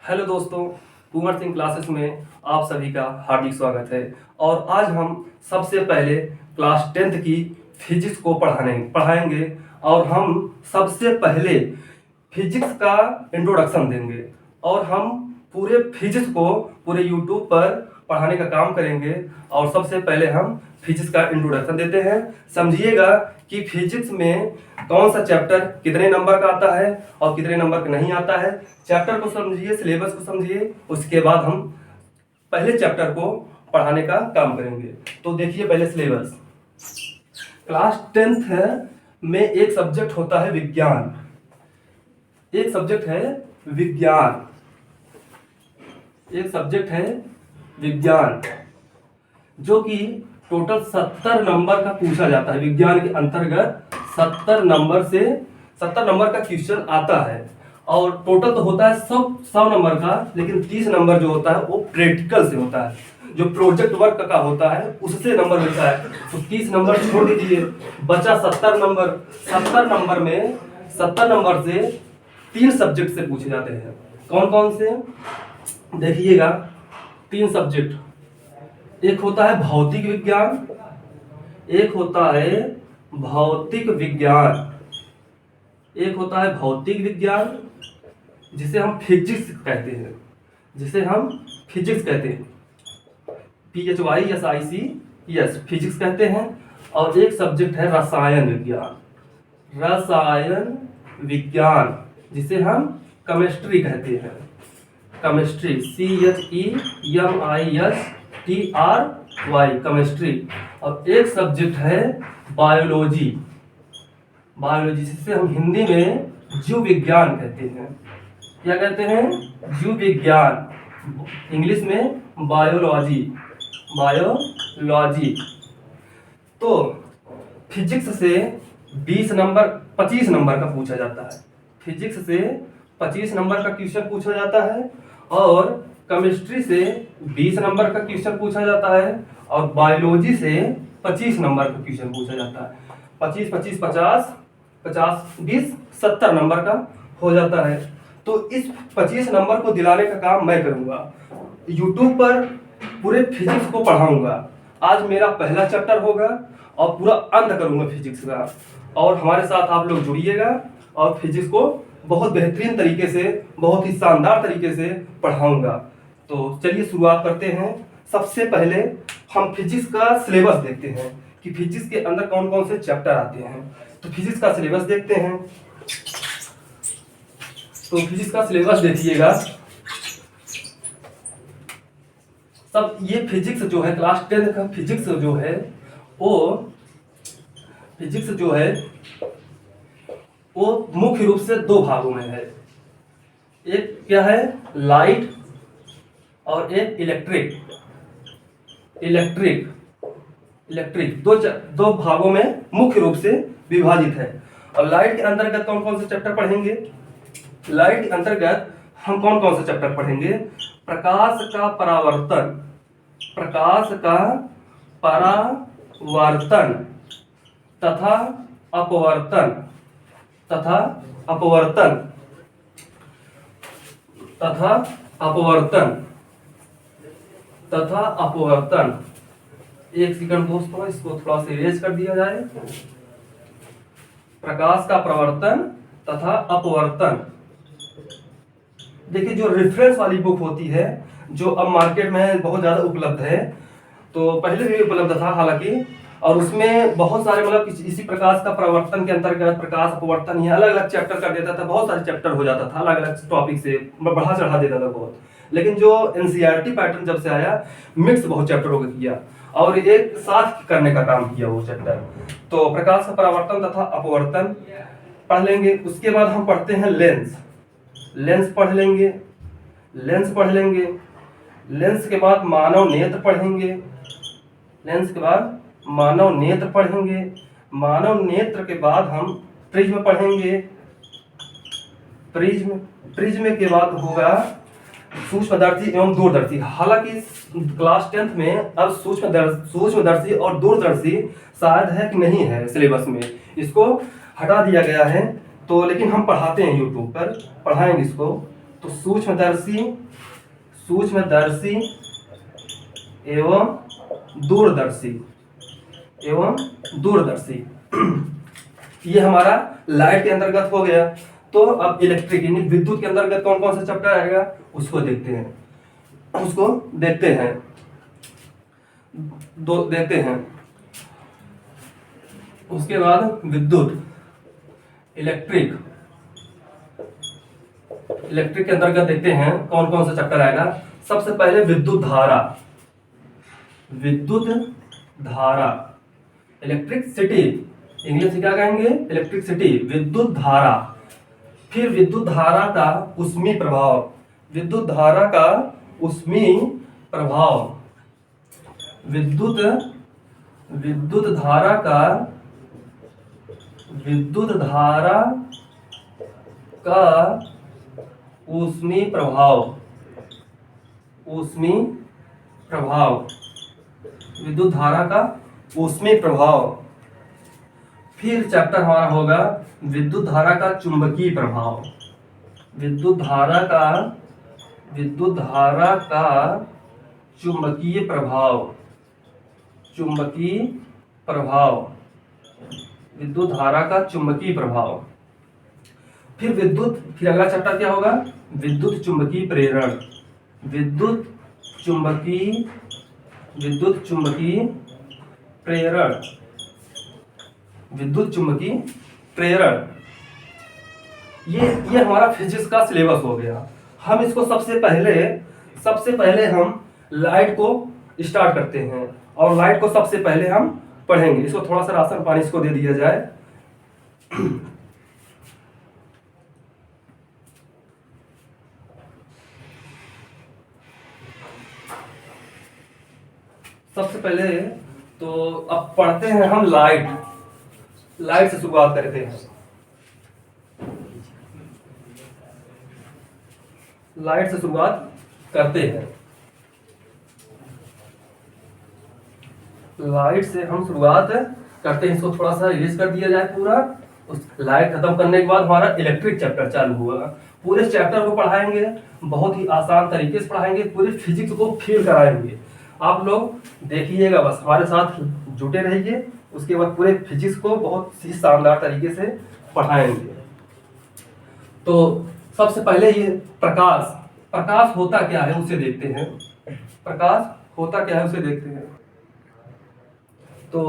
Hello दोस्तों, Kunwar Singh classes में आप सभी का हार्दिक स्वागत है। और आज हम सबसे पहले क्लास 10th की फिजिक्स को पढ़ाएंगे और हम सबसे पहले फिजिक्स का इंट्रोडक्शन देंगे और हम पूरे फिजिक्स को पूरे यूट्यूब पर पढ़ाने का काम करेंगे। और सबसे पहले हम फिजिक्स का इंट्रोडक्शन देते हैं। समझिएगा कि फिजिक्स में कौन सा चैप्टर कितने नंबर का आता है और कितने नंबर का नहीं आता है। चैप्टर को समझिए, सिलेबस को समझिए, उसके बाद हम पहले चैप्टर को पढ़ाने का काम करेंगे। तो देखिए पहले सिलेबस। क्लास 10th में एक सब्जेक्ट होता है विज्ञान। एक सब्जेक्ट है विज्ञान, एक सब्जेक्ट है विज्ञान जो कि टोटल 70 नंबर का पूछा जाता है। विज्ञान के अंतर्गत 70 नंबर का क्वेश्चन आता है। और टोटल तो होता है 100 नंबर का, लेकिन 30 नंबर जो होता है वो प्रैक्टिकल से होता है, जो प्रोजेक्ट वर्क का होता है उससे नंबर मिलता है। तो 30 नंबर छोड़ दीजिए, बचा 70 नंबर। 70 नंबर से 3 सब्जेक्ट से पूछे जाते हैं। कौन कौन से देखिएगा? 3 सब्जेक्ट। एक होता है भौतिक विज्ञान, एक होता है भौतिक विज्ञान, एक होता है भौतिक विज्ञान जिसे हम फिजिक्स कहते हैं, जिसे हम फिजिक्स कहते हैं, PHYSICS फिजिक्स कहते हैं। और एक सब्जेक्ट है रसायन विज्ञान, रसायन विज्ञान जिसे हम केमिस्ट्री कहते हैं, केमिस्ट्री CHEMISTRY केमिस्ट्री। और एक सब्जेक्ट है बायोलॉजी, बायोलॉजी जिसे हम हिंदी में जीव विज्ञान कहते हैं। क्या कहते हैं? जीव विज्ञान, इंग्लिश में बायोलॉजी, बायोलॉजी। तो फिजिक्स से 25 नंबर का पूछा जाता है। फिजिक्स से 25 नंबर का क्वेश्चन पूछा जाता है और केमिस्ट्री से 20 नंबर का क्वेश्चन पूछा जाता है और बायोलॉजी से 25 नंबर का क्वेश्चन पूछा जाता है। 25 25 50 50 20 70 नंबर का हो जाता है। तो इस 25 नंबर को दिलाने का काम मैं करूंगा। यूट्यूब पर पूरे फिजिक्स को पढ़ाऊंगा। आज मेरा पहला चैप्टर होगा और पूरा अंत करूंगा फिजिक्स का। और हमारे साथ आप लोग जुड़िएगा और फिजिक्स को बहुत बेहतरीन तरीके से, बहुत ही शानदार तरीके से पढ़ाऊंगा। तो चलिए शुरुआत करते हैं। सबसे पहले हम फिजिक्स का सिलेबस देखते हैं कि फिजिक्स के अंदर कौन कौन से चैप्टर आते हैं। तो फिजिक्स का सिलेबस देखते हैं। तो फिजिक्स का सिलेबस देखिएगा। सब ये फिजिक्स जो है, क्लास 10 का फिजिक्स जो है वो मुख्य रूप से 2 भागों में है। एक क्या है? लाइट और एक इलेक्ट्रिक दो भागों में मुख्य रूप से विभाजित है। और लाइट के अंतर्गत कौन कौन से चैप्टर पढ़ेंगे? लाइट के अंतर्गत हम कौन कौन से चैप्टर पढ़ेंगे? प्रकाश का परावर्तन तथा अपवर्तन। एक सेकंड दोस्तों, इसको थोड़ा सा इरेज कर दिया जाए। प्रकाश का प्रवर्तन तथा अपवर्तन। देखिए, जो रेफरेंस वाली बुक होती है, जो अब मार्केट में बहुत ज्यादा उपलब्ध है, तो पहले भी उपलब्ध था हालांकि, और उसमें बहुत सारे मतलब इसी प्रकाश का प्रवर्तन के अंतर्गत प्रकाश अपवर्तन ये अलग अलग चैप्टर कर देता था। बहुत सारे चैप्टर हो जाता था, अलग अलग टॉपिक से बढ़ा चढ़ा देता था बहुत। लेकिन जो NCERT पैटर्न जब से आया, मिक्स बहुत चैप्टरों को किया और एक साथ करने का काम किया वो चैप्टर। तो प्रकाश का परावर्तन तथा अपवर्तन पढ़ लेंगे। उसके बाद हम पढ़ते हैं लेंस पढ़ लेंगे। लेंस के बाद मानव नेत्र पढ़ेंगे। मानव नेत्र के बाद हम प्रिज्म पढ़ेंगे। प्रिज्म के बाद होगा सूक्ष्मदर्शी एवं दूरदर्शी। हालांकि क्लास 10th में अब सूक्ष्मदर्शी और दूरदर्शी शायद है कि नहीं है सिलेबस में, इसको हटा दिया गया है। तो लेकिन हम पढ़ाते हैं, यूट्यूब पर पढ़ाएंगे इसको। तो सूक्ष्मदर्शी एवं दूरदर्शी ये हमारा लाइट के अंतर्गत हो गया। तो अब इलेक्ट्रिक यानी विद्युत के अंतर्गत कौन कौन सा चैप्टर आएगा उसको देखते हैं। उसके बाद विद्युत इलेक्ट्रिक के अंतर्गत देखते हैं कौन कौन सा चैप्टर आएगा। सबसे पहले विद्युत धारा इलेक्ट्रिसिटी, इंग्लिश में क्या कहेंगे, इलेक्ट्रिसिटी, विद्युत धारा। फिर विद्युत धारा का ऊष्मीय प्रभाव, विद्युत धारा का ऊष्मीय प्रभाव। फिर चैप्टर हमारा होगा विद्युत धारा का चुंबकीय प्रभाव, विद्युत धारा का चुंबकीय प्रभाव। फिर अगला चैप्टर क्या होगा, विद्युत चुंबकीय प्रेरण। ये हमारा फिजिक्स का सिलेबस हो गया। हम इसको सबसे पहले हम लाइट को स्टार्ट करते हैं और लाइट को सबसे पहले हम पढ़ेंगे। इसको थोड़ा सा राशन पानी इसको दे दिया जाए। सबसे पहले तो अब पढ़ते हैं हम लाइट से शुरुआत करते हैं। लाइट से शुरुआत करते हैं। इसको थोड़ा सा इरेज कर दिया जाए पूरा। उस लाइट खत्म करने के बाद हमारा इलेक्ट्रिक चैप्टर चालू हुआ। पूरे चैप्टर को पढ़ाएंगे, बहुत ही आसान तरीके से पढ़ाएंगे, पूरे फिजिक्स को फील कराएंगे। आप लोग देखिएगा, बस हमारे साथ जुटे रहिए। उसके बाद पूरे फिजिक्स को बहुत ही शानदार तरीके से पढ़ाएंगे। तो सबसे पहले ये प्रकाश होता क्या है उसे देखते हैं। तो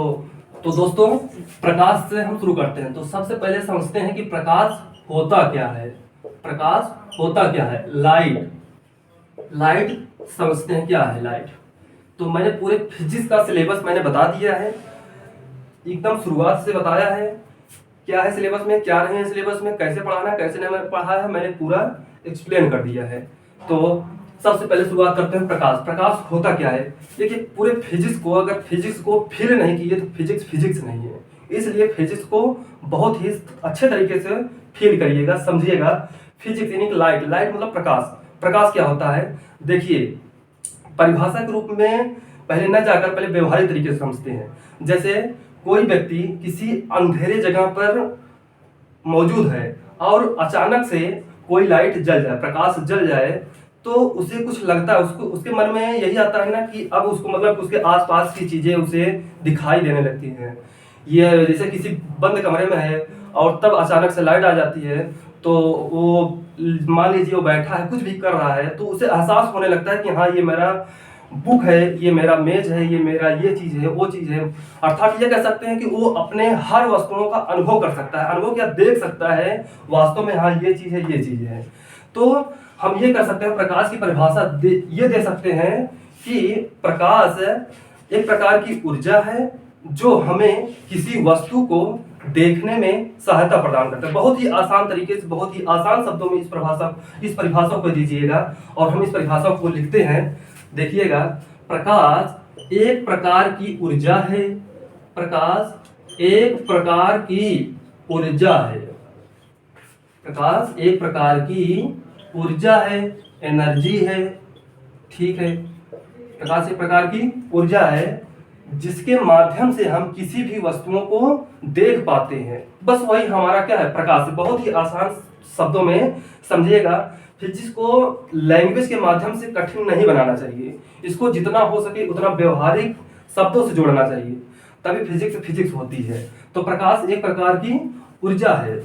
दोस्तों प्रकाश से हम शुरू करते हैं। तो सबसे पहले समझते हैं कि प्रकाश होता क्या है। लाइट समझते हैं क्या है लाइट। तो मैंने पूरे फिजिक्स का सिलेबस मैंने बता दिया है, एकदम शुरुआत से बताया है क्या है सिलेबस में, क्या नहीं है सिलेबस में, कैसे पढ़ाना है, कैसे नहीं पढ़ा है, मैंने पूरा एक्सप्लेन कर दिया है। तो सबसे पहले शुरुआत करते हैं प्रकाश होता क्या है। देखिए पूरे फिजिक्स को अगर फिजिक्स को फील नहीं किए तो फिजिक्स नहीं है। इसलिए फिजिक्स को बहुत ही अच्छे तरीके से फील करिएगा, समझिएगा। फिजिक्स यानी लाइट मतलब प्रकाश क्या होता है। देखिए परिभाषा के रूप में पहले न जाकर पहले व्यवहारिक तरीके से समझते हैं। जैसे कोई व्यक्ति किसी अंधेरे जगह पर मौजूद है और अचानक से कोई लाइट जल जाए, प्रकाश जल जाए, तो उसे कुछ लगता है, उसके मन में यही आता है ना कि अब उसको मतलब उसके आसपास की चीजें उसे दिखाई देने लगती हैं। ये जैसे किसी बंद कमरे में है और तब अचानक से लाइट आ जाती है, तो वो मान लीजिए वो बैठा है, कुछ भी कर रहा है, तो उसे एहसास होने लगता है कि हाँ ये मेरा बुक है, ये मेरा मेज है, ये मेरा ये चीज है, वो चीज है। अर्थात ये कह सकते हैं कि वो अपने हर वस्तुओं का अनुभव कर सकता है, अनुभव क्या देख सकता है वास्तव में, हाँ ये चीज है, ये चीज है। तो हम ये कर सकते हैं, प्रकाश की परिभाषा ये दे सकते हैं कि प्रकाश एक प्रकार की ऊर्जा है जो हमें किसी वस्तु को देखने में सहायता प्रदान करता है। बहुत ही आसान तरीके से, बहुत ही आसान शब्दों में इस परिभाषा को दीजिएगा और हम इस परिभाषा को लिखते हैं। देखिएगा, प्रकाश एक प्रकार की ऊर्जा है। प्रकाश एक प्रकार की ऊर्जा है। प्रकाश एक प्रकार की ऊर्जा है, एनर्जी है, ठीक है। प्रकाश एक प्रकार की ऊर्जा है जिसके माध्यम से हम किसी भी वस्तुओं को देख पाते हैं। बस वही हमारा क्या है, प्रकाश। बहुत ही आसान शब्दों में समझिएगा। फिजिक्स को लैंग्वेज के माध्यम से कठिन नहीं बनाना चाहिए, इसको जितना हो सके उतना व्यवहारिक शब्दों से जोड़ना चाहिए, तभी फिजिक्स फिजिक्स होती है। तो प्रकाश एक प्रकार की ऊर्जा है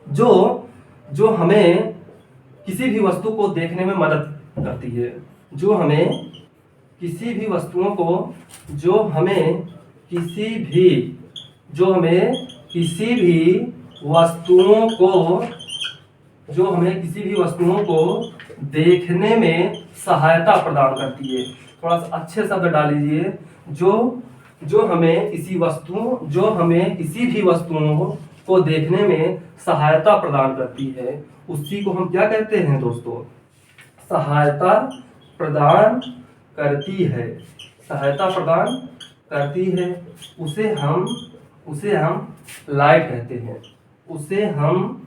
जो जो हमें किसी भी वस्तु को देखने में मदद करती है, जो हमें किसी भी वस्तुओं को जो हमें किसी भी जो हमें किसी भी वस्तुओं को जो हमें किसी भी वस्तुओं को देखने में सहायता प्रदान करती है। थोड़ा सा अच्छे शब्द डाल लीजिए। जो हमें किसी भी वस्तुओं को देखने में सहायता प्रदान करती है, उसी को हम क्या कहते हैं दोस्तों? सहायता प्रदान करती है, सहायता प्रदान करती है। उसे हम लाइट कहते हैं, उसे हम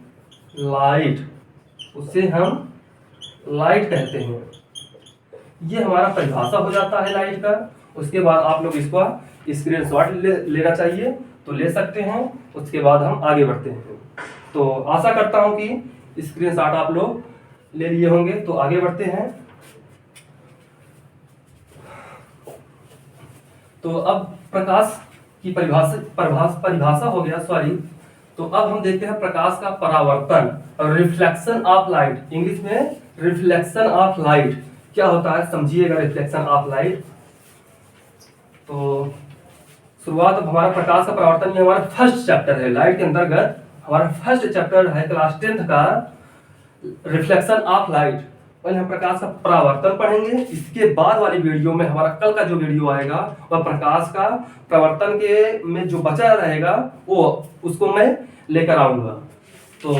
लाइट कहते हैं। ये हमारा परिभाषा हो जाता है लाइट का। उसके बाद आप लोग इसका स्क्रीनशॉट लेना चाहिए तो ले सकते हैं। उसके बाद हम आगे बढ़ते हैं। तो आशा करता हूं कि स्क्रीनशॉट आप लोग ले लिए होंगे। तो आगे बढ़ते हैं। तो अब प्रकाश की परिभाषा हो गया, सॉरी। तो अब हम देखते हैं प्रकाश का परावर्तन और रिफ्लेक्शन ऑफ लाइट। इंग्लिश में रिफ्लेक्शन ऑफ लाइट क्या होता है समझिएगा। रिफ्लेक्शन ऑफ लाइट, तो शुरुआत अब हमारा प्रकाश का परावर्तन, ये हमारा फर्स्ट चैप्टर है लाइट के अंतर्गत। हमारा फर्स्ट चैप्टर है क्लास 10th का रिफ्लेक्शन ऑफ लाइट। पहले हम प्रकाश का परावर्तन पढ़ेंगे। इसके बाद वाली वीडियो में हमारा कल का जो वीडियो आएगा वह प्रकाश का परावर्तन के में जो बचा रहेगा वो उसको मैं लेकर आऊंगा। तो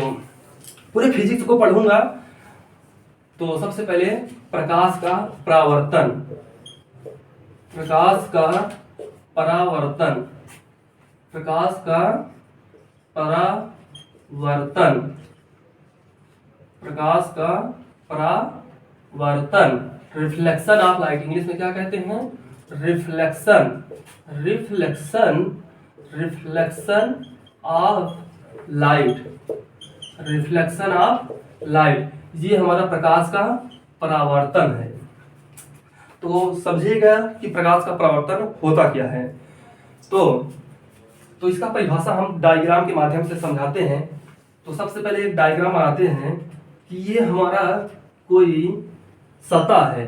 पूरे फिजिक्स को पढ़ूंगा। तो सबसे पहले प्रकाश का परावर्तन, प्रकाश का परावर्तन, प्रकाश का परावर्तन, प्रकाश का परावर्तन, रिफ्लेक्शन ऑफ लाइट। इंग्लिश में क्या कहते हैं? Reflection, reflection, reflection of light, reflection of light. ये हमारा प्रकाश का परावर्तन है। तो समझिएगा कि प्रकाश का परावर्तन होता क्या है। तो इसका परिभाषा हम डायग्राम के माध्यम से समझाते हैं। तो सबसे पहले एक डायग्राम बनाते हैं कि ये हमारा कोई सतह है,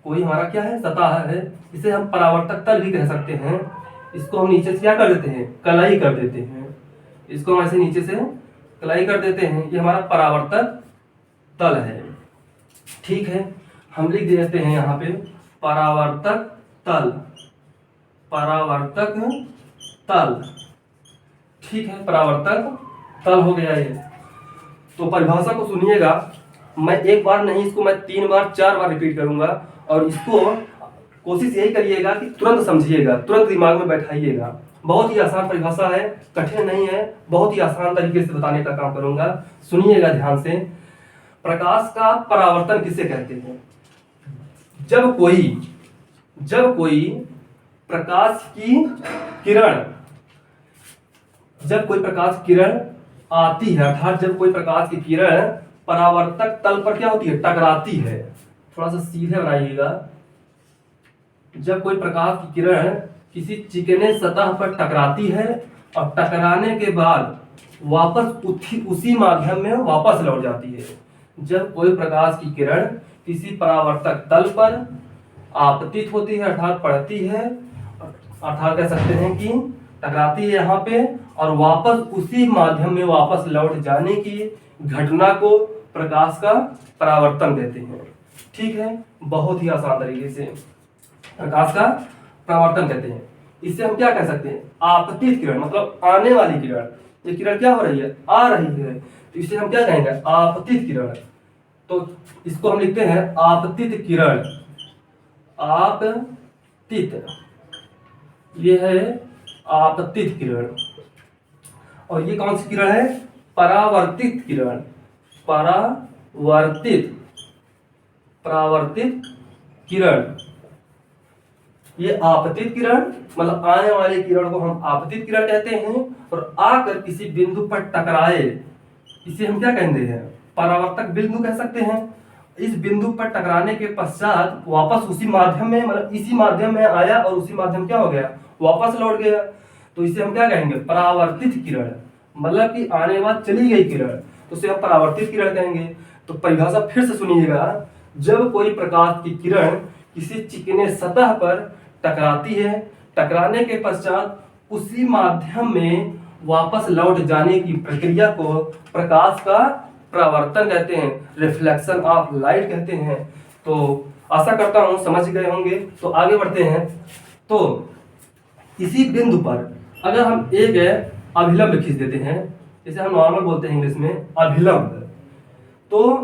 कोई हमारा क्या है? सतह है। इसे हम परावर्तक तल भी कह सकते हैं। इसको हम नीचे से क्या कर देते हैं? कलाई कर देते हैं। इसको हम ऐसे नीचे से कलाई कर देते हैं। ये हमारा परावर्तक तल है। ठीक है, हम लिख देते हैं यहाँ पे परावर्तक तल, परावर्तक तल। ठीक है, परावर्तक तल हो गया ये। तो परिभाषा को सुनिएगा। मैं एक बार नहीं, इसको मैं 3 बार 4 बार रिपीट करूंगा और इसको कोशिश यही करिएगा कि तुरंत समझिएगा, तुरंत दिमाग में बैठाइएगा। बहुत ही आसान परिभाषा है, कठिन नहीं है। बहुत ही आसान तरीके से बताने का काम करूंगा, सुनिएगा ध्यान से। प्रकाश का परावर्तन किसे कहते हैं? जब कोई प्रकाश की किरण, जब कोई प्रकाश किरण आती है, अर्थात जब कोई प्रकाश की किरण परावर्तक तल पर क्या होती है? टकराती है। थोड़ा सा सीधे बनाइएगा। जब कोई प्रकाश की किरण किसी चिकने सतह पर टकराती है और टकराने के बाद वापस उसी माध्यम में वापस लौट जाती है। जब कोई प्रकाश की किरण किसी परावर्तक तल पर आपतित होती है, अर्थात पड़ती है, अर्थात कह सकते हैं कि टकराती है यहाँ पे और वापस उसी माध्यम में वापस लौट जाने की घटना को प्रकाश का परावर्तन कहते हैं। ठीक है, बहुत ही आसान तरीके से प्रकाश का परावर्तन कहते हैं। इससे हम क्या कह सकते हैं? आपतित किरण, मतलब आने वाली किरण। ये किरण क्या हो रही है? आ रही है, तो इसे हम क्या कहेंगे? आपतित किरण। तो इसको हम लिखते हैं आपतित किरण, आपतित, ये है आपतित किरण। और ये कौन सी किरण है? परावर्तित किरण, परावर्तित किरण। ये आपतित किरण मतलब आने वाली किरण को हम आपतित किरण कहते हैं। और आकर किसी बिंदु पर टकराए, इसे हम क्या कहेंगे हैं, परावर्तक बिंदु कह सकते हैं। इस बिंदु पर टकराने के पश्चात वापस उसी माध्यम में, मतलब इसी माध्यम में आया और उसी माध्यम क्या हो गया, वापस लौट गया, तो इसे हम क्या कहेंगे, परावर्तित किरण। मतलब कि आने के बाद चली गई किरण, तो उसे हम परावर्तित किरण कहेंगे। तो परिभाषा फिर से सुनिएगा, जब कोई प्रकाश की किरण किसी चिकने सतह पर टकराती है, टकराने के पश्चात उसी माध्यम में वापस लौट जाने की प्रक्रिया को प्रकाश का परावर्तन कहते हैं, रिफ्लेक्शन ऑफ लाइट कहते हैं। तो आशा करता हूं समझ गए होंगे। तो आगे बढ़ते हैं। तो इसी बिंदु पर अगर हम एक अभिलंब खींच देते हैं, जिसे हम नॉर्मल बोलते हैं इंग्लिश में अभिलंब, तो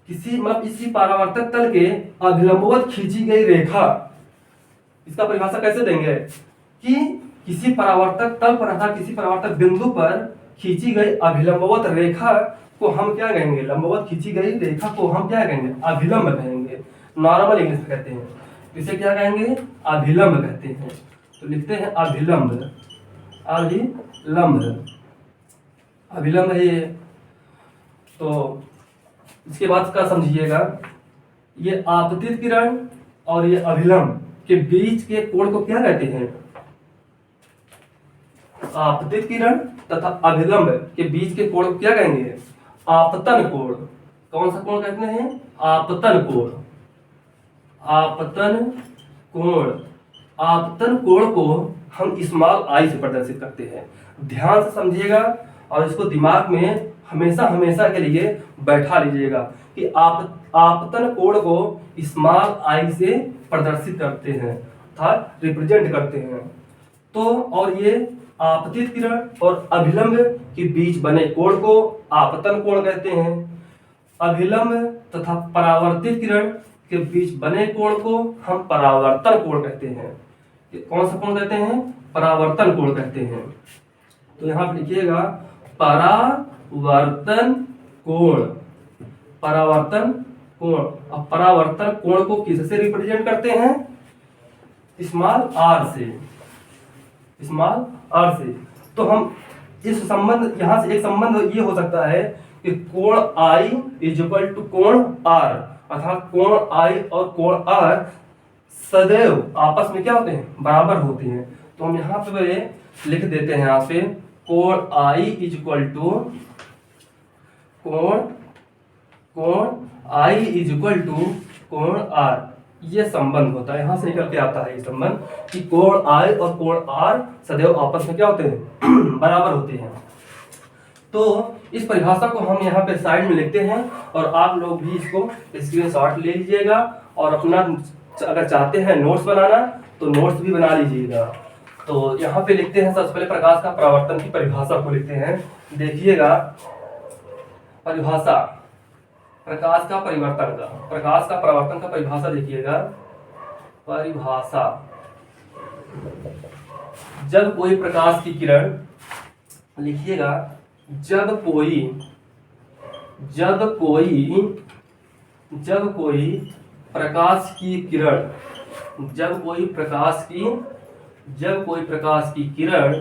किसी मतलब इसी परावर्तक तल के अभिलंबवत खींची गई रेखा, इसका परिभाषा कैसे देंगे कि किसी परावर्तक तल पर अर्थात किसी परावर्तक बिंदु पर खींची गई अभिलंबवत रेखा को हम क्या कहेंगे, लंबवत खींची गई रेखा को हम क्या कहेंगे, अभिलंब कहेंगे। नॉर्मल इंग्लिश में कहते हैं, इसे क्या कहेंगे, अभिलंब कहते हैं। तो लिखते हैं अभिलंब, अभिलंब, अभिलंब है ये। तो इसके बाद का समझिएगा, ये आपतित किरण और ये अभिलंब के बीच के कोण को क्या कहते हैं, आपतित किरण तथा अभिलंब के बीच के कोण को क्या कहेंगे, आपतन कोण। कौन सा कोण कहते हैं, आपतन कोण, आपतन कोण। आपतन कोण को हम स्मॉल आई से प्रदर्शित करते हैं। ध्यान से समझिएगा और इसको दिमाग में हमेशा हमेशा के लिए बैठा लीजिएगा कि आपतन कोण को स्मॉल आई से प्रदर्शित करते हैं अर्थात रिप्रेजेंट करते हैं। तो और ये आपतित किरण और अभिलंब के बीच बने कोण को आपतन कोण कहते हैं। अभिलंब तथा परावर्तित किरण के बीच बने कोण को हम परावर्तन कोण कहते हैं। कौन सा कोण कहते हैं, परावर्तन कोण कहते हैं। तो यहां पर लिखिएगा परावर्तन कोण, परावर्तन कोण। अब परावर्तन कोण को किससे रिप्रेजेंट करते हैं, स्मॉल आर से, स्मॉल आर से। तो हम इस संबंध, यहां से एक संबंध ये हो सकता है कि कोण I इज इक्वल टू कोण R, अर्थात कोण I और कोण R सदैव आपस में क्या होते हैं, बराबर होते हैं। तो हम यहाँ पे लिख देते हैं, यहाँ पे कोण I इज इक्वल टू कोण I इज इक्वल टू कोण R। ये संबंध होता है, यहां से निकल के आता है ये संबंध कि कोण I और कोण R सदैव आपस में क्या होते हैं, बराबर होते हैं। तो इस परिभाषा को हम यहाँ पे साइड में लिखते हैं और आप लोग भी इसको स्क्रीनशॉट ले लीजिएगा और अपना अगर चाहते हैं नोट्स बनाना तो नोट्स भी बना लीजिएगा। तो यहाँ पे लिखते हैं, सबसे पहले प्रकाश का परावर्तन की परिभाषा को लिखते हैं। देखिएगा परिभाषा प्रकाश का परिवर्तन का, प्रकाश का परावर्तन का परिभाषा देखिएगा। परिभाषा, जब कोई प्रकाश की किरण, लिखिएगा जब कोई प्रकाश की किरण, जब कोई प्रकाश की किरण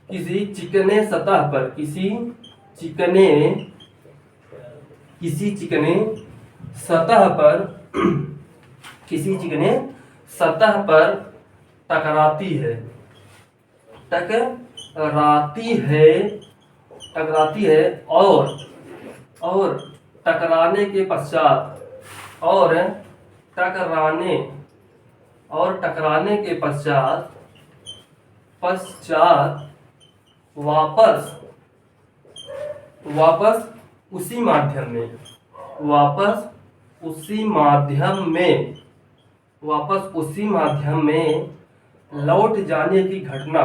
किसी चिकने सतह पर, किसी चिकने सतह पर टकराती है और टकराने के पश्चात वापस उसी माध्यम में लौट जाने की घटना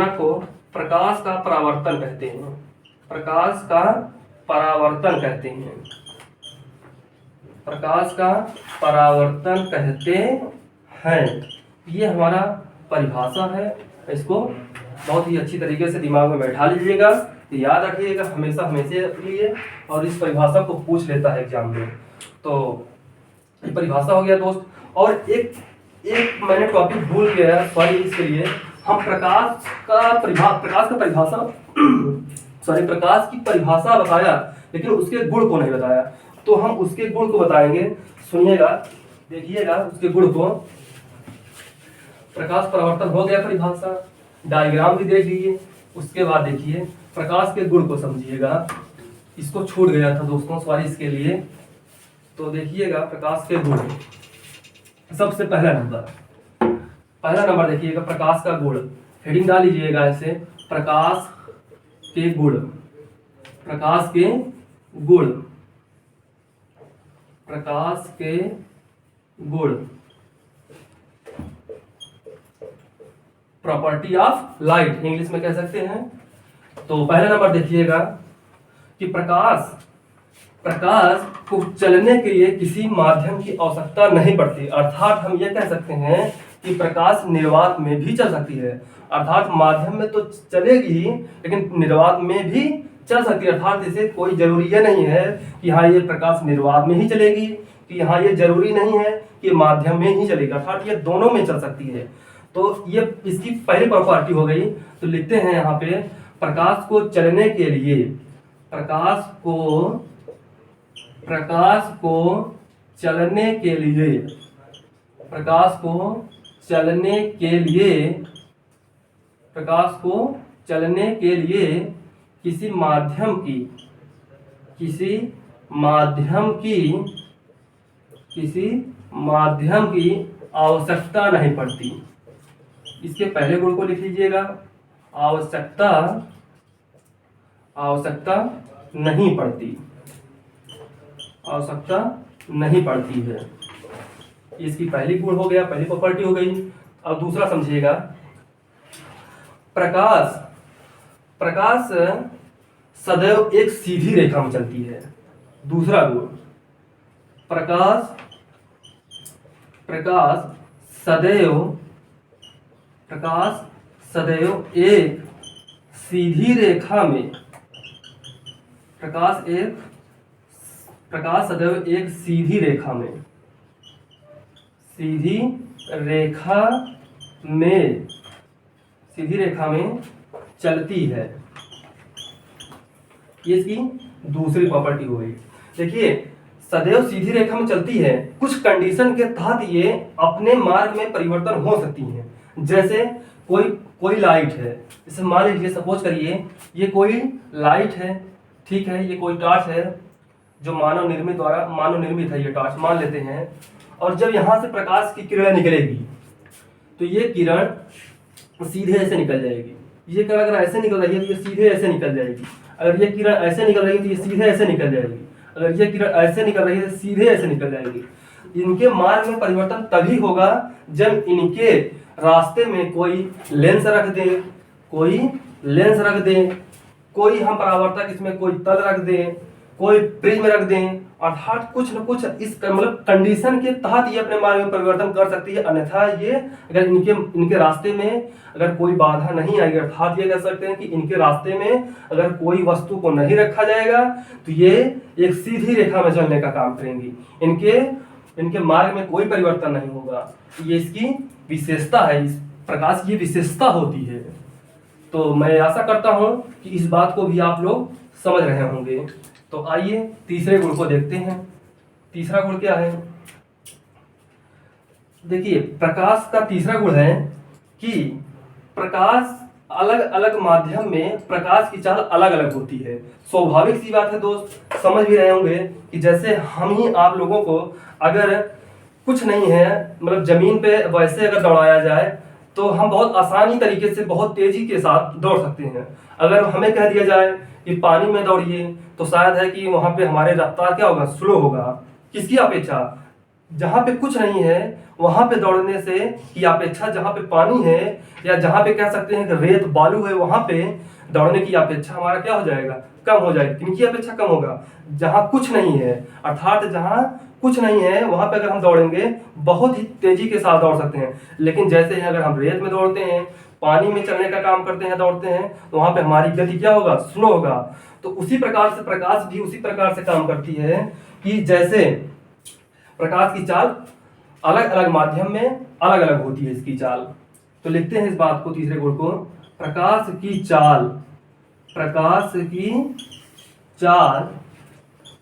को प्रकाश का परावर्तन कहते हैं। प्रकाश का परावर्तन कहते हैं। ये हमारा परिभाषा है, इसको बहुत ही अच्छी तरीके से दिमाग में बैठा लीजिएगा। तो याद रखिएगा हमेशा हमेशा के लिए, और इस परिभाषा को पूछ लेता है एग्जाम में। तो ये परिभाषा हो गया दोस्त। और एक मैंने टॉपिक भूल गया, सॉरी इसके लिए। हम प्रकाश की परिभाषा बताया, लेकिन उसके गुण को नहीं बताया। तो हम उसके गुण को बताएंगे, सुनिएगा, देखिएगा उसके गुण को। प्रकाश परावर्तन हो गया परिभाषा, डायग्राम भी देख लीजिए। उसके बाद देखिए प्रकाश के गुण को समझिएगा। इसको छूट गया था दोस्तों, सॉरी इसके लिए। तो देखिएगा प्रकाश के गुण। सबसे पहला नंबर देखिएगा प्रकाश का गुण। हेडिंग डाल लीजिएगा ऐसे, प्रकाश के गुण। प्रकाश के गुण, प्रकाश के गुण, प्रॉपर्टी ऑफ लाइट इंग्लिश में कह सकते हैं। तो पहला नंबर देखिएगा कि प्रकाश को चलने के लिए किसी माध्यम की आवश्यकता नहीं पड़ती। अर्थात हम ये कह सकते हैं कि प्रकाश निर्वात में भी चल सकती है। अर्थात माध्यम में तो चलेगी ही, लेकिन निर्वात में भी चल सकती है। अर्थात इसे कोई जरूरी ये नहीं है कि हाँ ये प्रकाश निर्वात में ही चलेगी, कि हाँ ये जरूरी नहीं है कि माध्यम में ही चलेगी। अर्थात ये दोनों में चल सकती है। तो ये इसकी पहली प्रॉपर्टी हो गई। तो लिखते हैं यहाँ पे, प्रकाश को चलने के लिए, प्रकाश को चलने के लिए, प्रकाश को चलने के लिए किसी माध्यम की आवश्यकता नहीं पड़ती। इसके पहले गुण को लिख लीजिएगा, आवश्यकता नहीं पड़ती, आवश्यकता नहीं पड़ती है। इसकी पहली गुण हो गया, पहली प्रॉपर्टी हो गई। अब दूसरा समझिएगा, प्रकाश सदैव एक सीधी रेखा में चलती है। दूसरा गुण, प्रकाश सदैव एक सीधी रेखा में, प्रकाश सदैव एक सीधी रेखा में चलती है। ये इसकी दूसरी प्रॉपर्टी हो गई। देखिए सदैव सीधी रेखा में चलती है, कुछ कंडीशन के तहत ये अपने मार्ग में परिवर्तन हो सकती है। जैसे कोई लाइट है, जैसे मान लीजिए सपोज करिए ये कोई लाइट है, ठीक है, ये कोई टॉर्च है जो मानव निर्मित है, ये टॉर्च मान लेते हैं। और जब यहाँ से प्रकाश की किरण निकलेगी तो ये किरण सीधे ऐसे निकल जाएगी। ये किरण अगर ऐसे निकल रही है तो ये सीधे ऐसे निकल जाएगी। अगर ये किरण ऐसे निकल रही है तो ये सीधे ऐसे निकल जाएगी। अगर ये किरण ऐसे निकल रही है तो सीधे ऐसे निकल जाएगी। इनके मार्ग में परिवर्तन तभी होगा जब इनके रास्ते में कोई लेंस रख दें, कोई हम परावर्तक इसमें कोई तल रख दें, कोई प्रिज्म रख दें। अर्थात कुछ न कुछ इस मतलब कंडीशन के तहत ये अपने मार्ग में परिवर्तन कर सकती है। अन्यथा ये अगर इनके रास्ते में अगर कोई बाधा नहीं आएगी, अर्थात ये कह सकते हैं कि इनके रास्ते में अगर कोई वस्तु को नहीं रखा जाएगा तो ये एक सीधी रेखा में चलने का काम करेंगी। इनके मार्ग में कोई परिवर्तन नहीं होगा। ये इसकी विशेषता है, इस प्रकाश की विशेषता होती है। तो मैं आशा करता हूं कि इस बात को भी आप लोग समझ रहे होंगे। तो आइए तीसरे गुण को देखते हैं। तीसरा गुण क्या है? देखिए प्रकाश का तीसरा गुण है कि प्रकाश अलग अलग माध्यम में प्रकाश की चाल अलग अलग होती है। स्वाभाविक सी बात है दोस्त, समझ भी रहे होंगे कि जैसे हम ही आप लोगों को अगर कुछ नहीं है मतलब जमीन पे वैसे अगर दौड़ाया जाए तो हम बहुत आसानी तरीके से बहुत तेजी के साथ दौड़ सकते हैं। अगर हमें कह दिया जाए कि पानी में दौड़िए तो शायद है कि वहां पे हमारे रफ्तार क्या होगा, स्लो होगा। किसकी अपेक्षा? जहां पे कुछ नहीं है वहां पे दौड़ने से की अपेक्षा जहां पे पानी है या जहां पे कह सकते हैं कि रेत बालू है वहां पे दौड़ने की अपेक्षा हमारा क्या हो जाएगा, कम हो जाएगा। किनकी अपेक्षा कम होगा? जहां कुछ नहीं है। अर्थात जहां कुछ नहीं है वहां पे अगर हम दौड़ेंगे बहुत ही तेजी के साथ दौड़ सकते हैं। लेकिन जैसे ही अगर हम रेत में दौड़ते हैं, पानी में चलने का काम करते हैं, दौड़ते हैं, तो वहां पे हमारी गति क्या होगा, स्लो होगा। तो उसी प्रकार से प्रकाश भी उसी प्रकार से काम करती है कि जैसे प्रकाश की चाल अलग अलग माध्यम में अलग अलग होती है इसकी चाल। तो लिखते हैं इस बात को, तीसरे गुण को, प्रकाश की चाल, प्रकाश की चाल।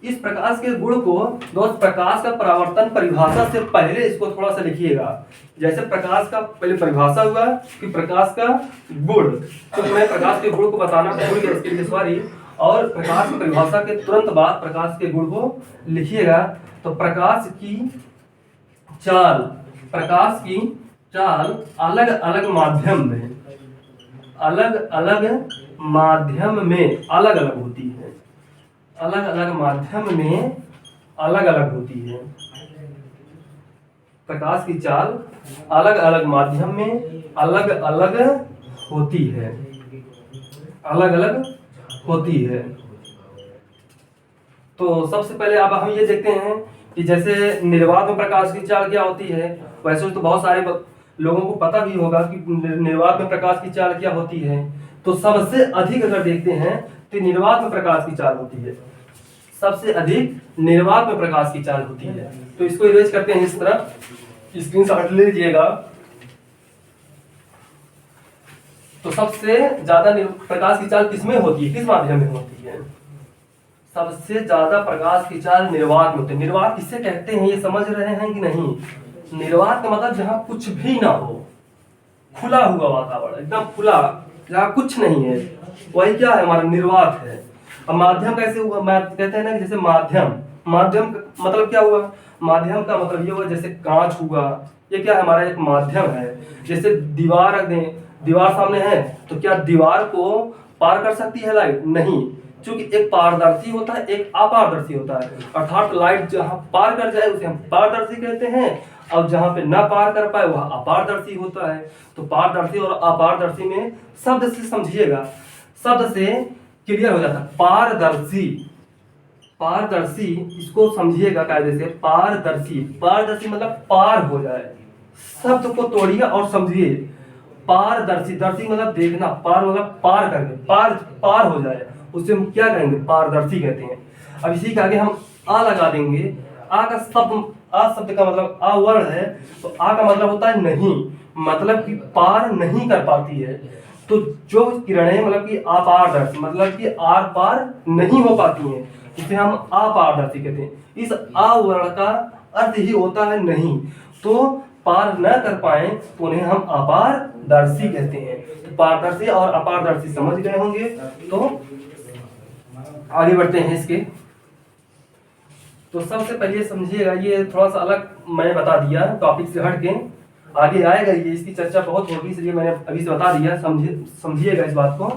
इस प्रकाश के गुण को दोस्त, प्रकाश का परावर्तन परिभाषा से पहले इसको थोड़ा सा लिखिएगा। जैसे प्रकाश का पहले परिभाषा हुआ कि प्रकाश का गुण, तो मैं प्रकाश के गुण को बताना भूल गया इसके लिए सॉरी। और प्रकाश की परिभाषा के तुरंत बाद प्रकाश के गुण को लिखिएगा। तो प्रकाश की चाल, प्रकाश की चाल अलग अलग माध्यम में, अलग अलग माध्यम में अलग अलग होती है, अलग अलग माध्यम में अलग अलग होती है। प्रकाश की चाल अलग अलग माध्यम में अलग अलग होती है, अलग अलग होती है। तो सबसे पहले अब हम ये देखते हैं कि जैसे निर्वात में प्रकाश की चाल क्या होती है। वैसे तो बहुत सारे लोगों को पता भी होगा कि निर्वात में प्रकाश की चाल क्या होती है। तो सबसे अधिक अगर देखते हैं तो निर्वात में प्रकाश की चाल होती है, सबसे अधिक निर्वात में प्रकाश की चाल होती है। तो इसको इरेज करते हैं, इस तरह स्क्रीनशॉट ले लीजिएगा। तो सबसे ज्यादा प्रकाश की चाल किसमें होती है, किस माध्यम में होती है? सबसे ज्यादा प्रकाश की चाल निर्वात में होती है। निर्वात किससे कहते हैं, ये समझ रहे हैं कि नहीं? निर्वात का मतलब जहां कुछ भी ना हो, खुला हुआ वातावरण, एकदम खुला, जहां कुछ नहीं है, वही क्या है, हमारा निर्वात है। अब माध्यम कैसे हुआ, कहते हैं ना जैसे माध्यम, माध्यम मतलब क्या हुआ, माध्यम का मतलब ये हुआ जैसे कांच हुआ, ये क्या है, हमारा एक माध्यम है। जैसे दीवार रख दें, दीवार सामने है तो क्या दीवार को पार कर सकती है लाइट? नहीं, क्योंकि एक पारदर्शी होता है, एक अपारदर्शी होता है। अर्थात लाइट जहां पार कर जाए उसे हम पारदर्शी कहते हैं, अब जहां पे ना पार कर पाए वह अपारदर्शी होता है। तो पारदर्शी और अपारदर्शी में शब्द से समझिएगा, शब्द से क्लियर हो जाता है। पारदर्शी, पारदर्शी इसको समझिएगा कायदे से। पारदर्शी, पारदर्शी मतलब पार हो जाए, शब्द को तोड़िए और समझिए। पारदर्शी, दर्शी मतलब देखना, पार मतलब पार करके, पार पार हो जाए, उसे हम क्या कहेंगे, पारदर्शी कहते हैं। अब इसी के आगे हम आ लगा देंगे। आ का शब्द, आ शब्द का मतलब आ वर्ण है, तो आ का मतलब होता है नहीं, मतलब कि पार नहीं कर पाती है। तो जो किरणें मतलब कि अपारदर्शी, मतलब कि आर पार नहीं हो पाती हैं, इसे हम अपारदर्शी कहते हैं। इस आ वर्ण का अर्थ ही होता है नहीं, तो पार न कर पाए तो उन्हें हम अपारदर्शी कहते हैं। तो पारदर्शी और अपारदर्शी समझ गए होंगे। तो आगे बढ़ते हैं इसके। तो सबसे पहले समझिएगा, ये थोड़ा सा अलग मैंने बता दिया टॉपिक से हट के, आगे आएगा ये, इसकी चर्चा बहुत होगी, इसलिए मैंने अभी से बता दिया, समझिएगा इस बात को।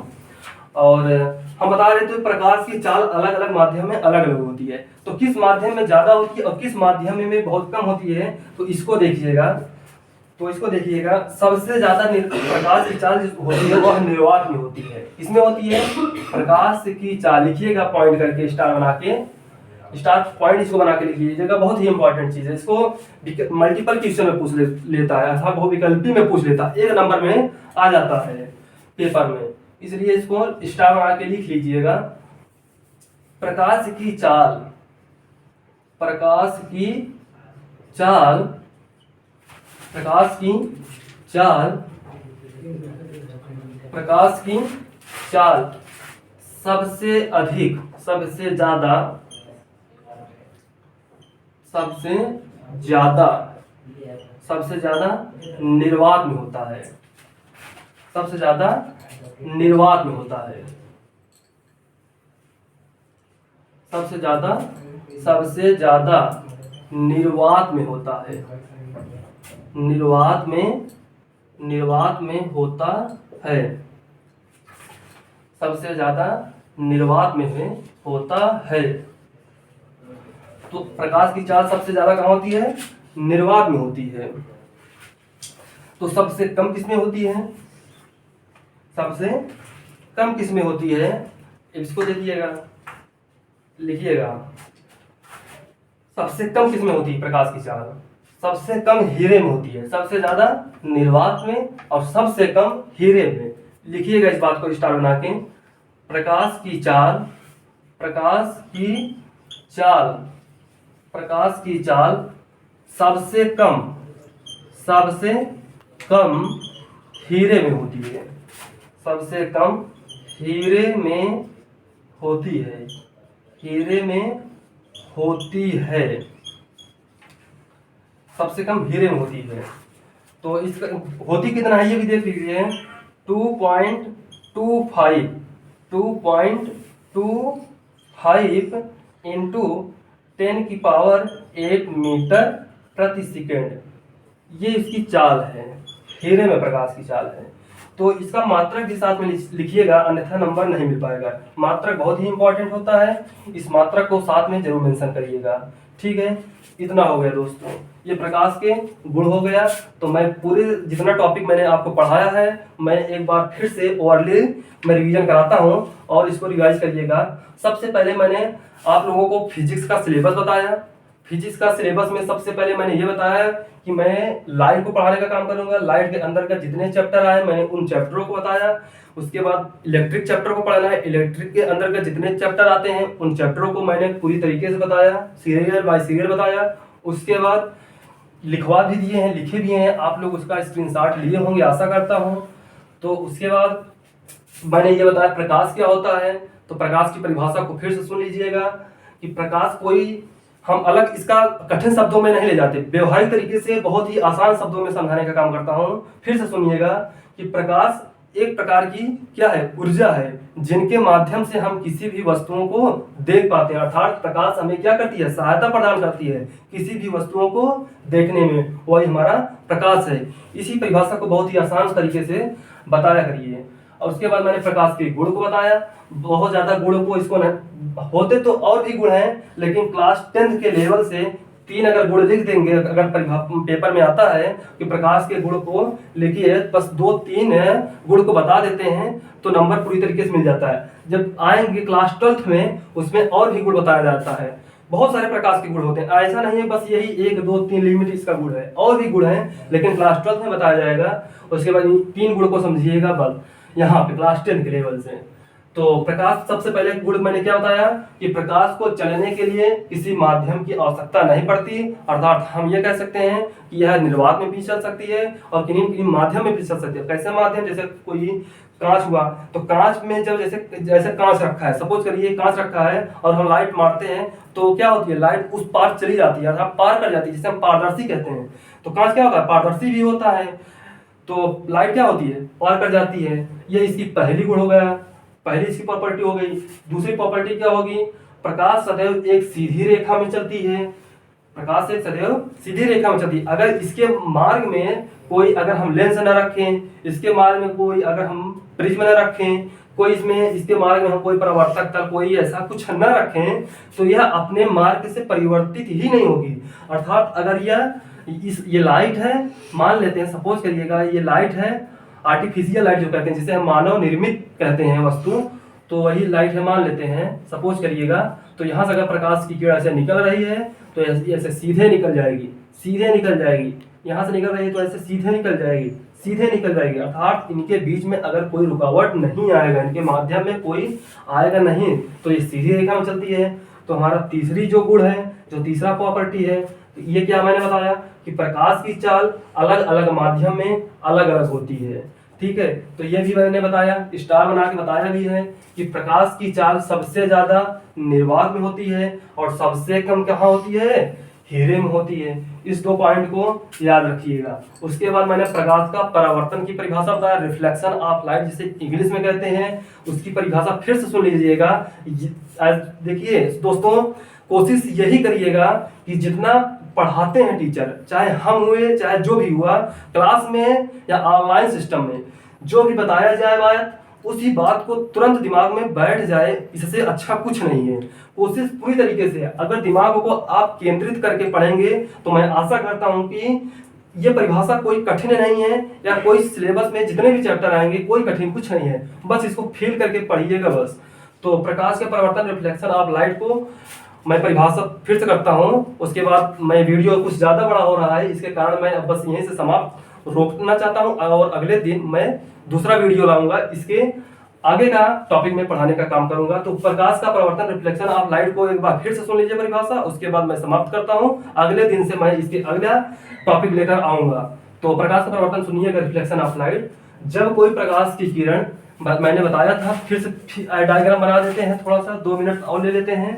और हम बता रहे थे प्रकाश की चाल अलग अलग माध्यम में अलग अलग होती है। तो किस माध्यम में ज्यादा होती है और किस माध्यम में बहुत कम होती है, तो इसको देखिएगा। तो इसको देखिएगा, सबसे ज्यादा प्रकाश की चाल होती है वह निर्वात में होती है। इसमें होती है प्रकाश की चाल, लिखिएगा पॉइंट करके, स्टार बना के, स्टार पॉइंट इसको बना के लिख लीजिएगा, बहुत ही इंपॉर्टेंट चीज है। इसको मल्टीपल क्वेश्चन में पूछ लेता है, अर्थात बहुविकल्पी में पूछ लेता है, एक नंबर में आ जाता है पेपर में, इसलिए इसको स्टार बना के लिख लीजिएगा। प्रकाश की चाल, प्रकाश की चाल, प्रकाश की चाल, प्रकाश की चाल सबसे अधिक, सबसे ज्यादा, सबसे ज्यादा, सबसे ज्यादा निर्वात में होता है, सबसे ज्यादा निर्वात में होता है, सबसे ज्यादा, सबसे ज्यादा निर्वात में होता है, निर्वात में, निर्वात में होता है, सबसे ज्यादा निर्वात में होता है। तो प्रकाश की चाल सबसे ज्यादा कहाँ होती है, निर्वात में होती है। तो सबसे कम किसमें होती है, सबसे कम किसमें होती है, इसको देखिएगा, लिखिएगा, सबसे कम किसमें होती है प्रकाश की चाल, सबसे कम हीरे में होती है, सबसे ज्यादा निर्वात में और सबसे कम हीरे में। लिखिएगा इस बात को स्टार बना के। प्रकाश की चाल, प्रकाश की चाल, प्रकाश की चाल सबसे कम, सबसे कम हीरे में होती है, सबसे कम हीरे में होती है, हीरे में होती है, सबसे कम हीरे में होती है। तो इसका होती कितना है ये भी देख लीजिए, 2.25, 2.25 इंटू 10⁸ मीटर प्रति सेकेंड, ये इसकी चाल है, हीरे में प्रकाश की चाल है। तो इसका मात्रक भी साथ में लिखिएगा, अन्यथा नंबर नहीं मिल पाएगा। मात्रक बहुत ही इंपॉर्टेंट होता है, इस मात्रक को साथ में जरूर मेंशन करिएगा। ठीक है, इतना हो गया दोस्तों, ये प्रकाश के गुण हो गया। तो मैं पूरे जितना टॉपिक मैंने आपको पढ़ाया है, मैं एक बार फिर से ओवरली मैं रिवीजन कराता हूँ और इसको रिवाइज करिएगा। सबसे पहले मैंने आप लोगों को फिजिक्स का सिलेबस बताया। फिजिक्स का सिलेबस में सबसे पहले मैंने ये बताया कि मैं लाइट को पढ़ाने का काम करूंगा। लाइट के अंदर का जितने चैप्टर आए मैंने उन चैप्टरों को बताया। उसके बाद इलेक्ट्रिक चैप्टर को पढ़ाना है, इलेक्ट्रिक के अंदर का जितने चैप्टर आते हैं उन चैप्टरों को मैंने पूरी तरीके से बताया, सीरियल बाय सीरियल बताया। उसके बाद लिखवा भी दिए हैं, लिखे भी हैं, आप लोग उसका स्क्रीनशॉट लिए होंगे आशा करता हूँ। तो उसके बाद मैंने ये बताया प्रकाश क्या होता है। तो प्रकाश की परिभाषा को फिर से सुन लीजिएगा कि प्रकाश कोई, हम अलग इसका कठिन शब्दों में नहीं ले जाते, व्यवहारिक तरीके से बहुत ही आसान शब्दों में समझाने का काम करता हूँ। फिर से सुनिएगा कि प्रकाश एक प्रकार की क्या है, ऊर्जा है, जिनके माध्यम से हम किसी भी वस्तुओं को देख पाते हैं। अर्थात प्रकाश हमें क्या करती है, सहायता प्रदान करती है किसी भी वस्तुओं को देखने में, वही हमारा प्रकाश है। इसी परिभाषा को बहुत ही आसान तरीके से बताया करिए। और उसके बाद मैंने प्रकाश के गुण को बताया। बहुत ज्यादा गुण को इसको होते तो और भी गुण हैं, लेकिन क्लास 10th के लेवल से 3 अगर गुण लिख देंगे, अगर पेपर में आता है कि प्रकाश के गुण को लिखिए, बस 2-3 गुण को बता देते हैं तो नंबर पूरी तरीके से मिल जाता है। जब आएंगे क्लास 12th में, उसमें और भी गुण बताया जाता है। बहुत सारे प्रकाश के गुण होते हैं, ऐसा नहीं है बस यही 1-2-3 लिमिट इसका गुण है, और भी गुण है, लेकिन क्लास 12th में बताया जाएगा। उसके बाद 3 गुण को समझिएगा बस यहाँ पे क्लास 10 के लेवल से। तो प्रकाश, सबसे पहले गुण मैंने क्या बताया कि प्रकाश को चलने के लिए किसी माध्यम की आवश्यकता नहीं पड़ती। अर्थात हम ये कह सकते हैं कि यह निर्वात में भी चल सकती है और किन्हीं माध्यम में भी चल सकती है। कैसे माध्यम, जैसे कोई कांच हुआ, तो कांच में जब जैसे कांच रखा है, सपोज करिए कांच रखा है और हम लाइट मारते हैं तो क्या होती है, लाइट उस पार चली जाती है, अर्थात पार कर जाती है, जिसे हम पारदर्शी कहते हैं। तो कांच क्या होता है, पारदर्शी भी होता है। तो लाइट क्या होती है, पार कर जाती है। ये इसकी पहली गुण हो गया, पहली इसकी प्रॉपर्टी हो गई। दूसरी प्रॉपर्टी क्या होगी, प्रकाश सदैव एक सीधी रेखा में चलती है। प्रकाश एक सदैव सीधी रेखा में चलती है। अगर इसके मार्ग में कोई, अगर हम लेंस न रखें, इसके मार्ग में कोई, अगर हम प्रिज्म न रखें, कोई इसमें इसके मार्ग में हम कोई परावर्तक तल, कोई ऐसा कुछ न रखें, तो यह अपने मार्ग से परिवर्तित ही नहीं होगी। अर्थात अगर ये लाइट है, मान लेते हैं, सपोज करिएगा ये लाइट है, आर्टिफिशियल लाइट जो कहते हैं, जिसे हम मानव निर्मित कहते हैं वस्तु, तो वही लाइट है मान लेते हैं, सपोज करिएगा। तो यहाँ से अगर प्रकाश की किरण ऐसे निकल रही है तो ऐसे सीधे निकल जाएगी, सीधे निकल जाएगी। यहाँ से निकल रही है तो ऐसे सीधे निकल जाएगी, सीधे निकल जाएगी। अर्थात इनके बीच में अगर कोई रुकावट नहीं आएगा, इनके माध्यम में कोई आएगा नहीं, तो ये सीधी रेखा में चलती है। तो हमारा तीसरी जो गुण है, जो तीसरा प्रॉपर्टी है, तो ये क्या मैंने बताया कि प्रकाश की चाल अलग अलग माध्यम में अलग अलग होती है। ठीक है, तो ये भी मैंने बताया, स्टार बना के बताया भी है कि प्रकाश की चाल सबसे ज्यादा निर्वात में होती है और सबसे कम कहाँ होती है, हीरे में होती है। इस 2 पॉइंट को याद रखिएगा। उसके बाद मैंने प्रकाश का परावर्तन की परिभाषा बताया, रिफ्लेक्शन ऑफ लाइट जिसे इंग्लिश में कहते हैं, उसकी परिभाषा फिर से सुन लीजिएगा। देखिए दोस्तों, कोशिश यही करिएगा कि जितना पढ़ाते हैं टीचर, चाहे हम हुए चाहे जो भी हुआ, क्लास में या ऑनलाइन सिस्टम में जो भी बताया जाए बात, उसी बात को तुरंत दिमाग में बैठ जाए, इससे अच्छा कुछ नहीं है। कोशिश पूरी तरीके से, अगर दिमाग को आप केंद्रित करके पढ़ेंगे तो मैं आशा करता हूं कि ये परिभाषा कोई कठिन नहीं है, या कोई सिलेबस में जितने भी चैप्टर आएंगे कोई कठिन कुछ नहीं है, बस इसको फील करके पढ़िएगा बस। तो प्रकाश के परिवर्तन, रिफ्लेक्शन ऑफ लाइट को मैं परिभाषा फिर से करता हूँ, उसके बाद मैं वीडियो कुछ ज़्यादा बड़ा हो रहा है, इसके कारण मैं अब बस यहीं से समाप्त रोकना चाहता हूँ और अगले दिन मैं दूसरा वीडियो लाऊंगा, इसके आगे का टॉपिक में पढ़ाने का काम करूंगा। तो प्रकाश का परावर्तन रिफ्लेक्शन ऑफ लाइट को एक बार फिर से सुन लीजिए परिभाषा, उसके बाद मैं समाप्त करता हूं। अगले दिन से मैं इसके अगला टॉपिक लेकर आऊंगा। तो प्रकाश का परावर्तन सुनिएगा, रिफ्लेक्शन ऑफ लाइट। जब कोई प्रकाश की किरण, मैंने बताया था, फिर से डायग्राम बना देते हैं, थोड़ा सा 2 मिनट और ले लेते हैं।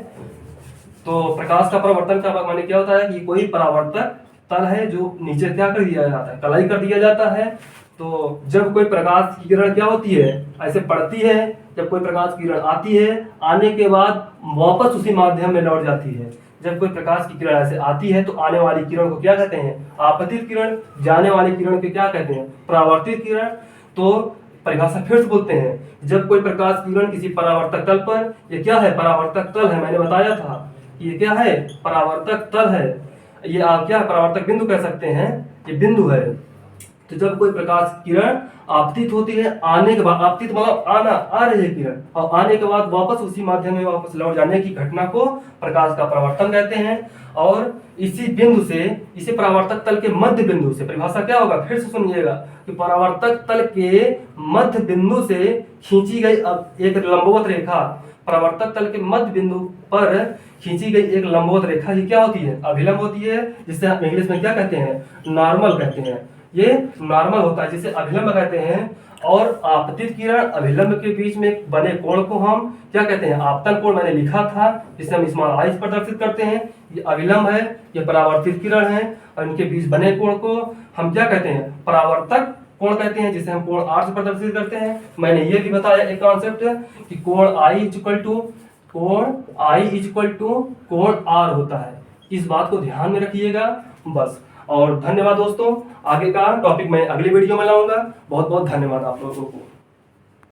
तो प्रकाश का परावर्तन का माने क्या होता है कि कोई परावर्तक तल है जो नीचे क्या कर दिया जाता है, कलाई कर दिया जाता है। तो जब कोई प्रकाश की किरण क्या होती है, ऐसे पड़ती है, जब कोई प्रकाश की किरण आती है, आने के बाद वापस उसी माध्यम में लौट जाती है। जब कोई प्रकाश की किरण ऐसे आती है तो आने वाली किरण को क्या कहते हैं, आपतित किरण। जाने वाली किरण को क्या कहते हैं, परावर्तित किरण। तो परिभाषा फिर से बोलते हैं, जब कोई प्रकाश की किरण किसी परावर्तक तल पर, ये क्या है, परावर्तक तल है, मैंने बताया था ये क्या है, परावर्तक तल है। ये आप क्या परावर्तक बिंदु कह सकते हैं, ये बिंदु है। तो जब कोई प्रकाश किरण आपतित होती है, आने के बाद, आपतित मतलब आना, आ रही है किरण, और आने के बाद वापस उसी माध्यम में वापस लौट जाने की घटना को प्रकाश का परावर्तन कहते हैं। और इसी बिंदु से, इसी परावर्तक तल के मध्य बिंदु से, परिभाषा क्या होगा फिर से सुनिएगा, कि परावर्तक तल के मध्य बिंदु से खींची गई एक लंबवत रेखा, परावर्तक तल के मध्य बिंदु पर खींची गई एक लंबवत रेखा ही क्या होती है, अभिलंब होती है, जिसे हम इंग्लिश में क्या कहते हैं, नॉर्मल कहते हैं। ये नॉर्मल होता है, जिसे अभिलंब कहते हैं। और आपतित किरण अभिलंब के बीच में बने कोण को हम क्या कहते हैं, आपतन कोण मैंने लिखा था, जिसे हम स्मॉल आई प्रदर्शित करते हैं। ये अभिलंब है, ये परावर्तित किरण है, और इनके बीच बने कोण को हम क्या कहते हैं, परावर्तक कोण कहते हैं, जिसे हम कोण आर से प्रदर्शित करते हैं। मैंने ये भी बताया एक कॉन्सेप्ट कि कोण आई इज इक्वल टू कोण आर होता है। इस बात को ध्यान में रखिएगा बस। और धन्यवाद दोस्तों, आगे का टॉपिक मैं अगली वीडियो में लाऊंगा। बहुत बहुत धन्यवाद आप लोगों को।